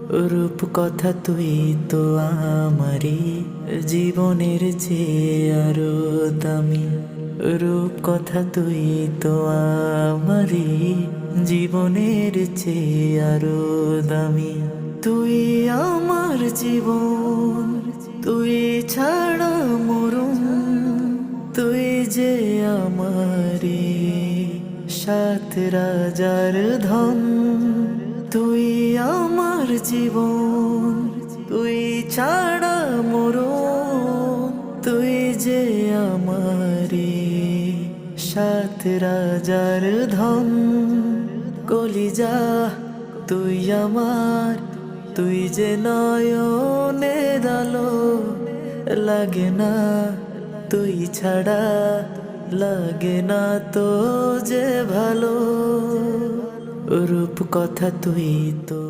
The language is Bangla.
রূপ কথা তুই তো আমারি জীবনের চেয়ে আরো দামি। রূপ কথা তুই তো আমারি জীবনের চেয়ে আরো দামি। তুই আমার জীবন, তুই ছাড়া মরুম, তুই যে আমারি সাত রাজার ধন। তুই আমার জীবন, তুই ছাড়া মরুম, তুই যে আমারি সাত রাজার ধন। কলিজা তুই আমার, তুই যে নয়নে আলো, লাগে না তুই ছাড়া, লাগে না তো যে ভালো। রূপ কথা তুই তো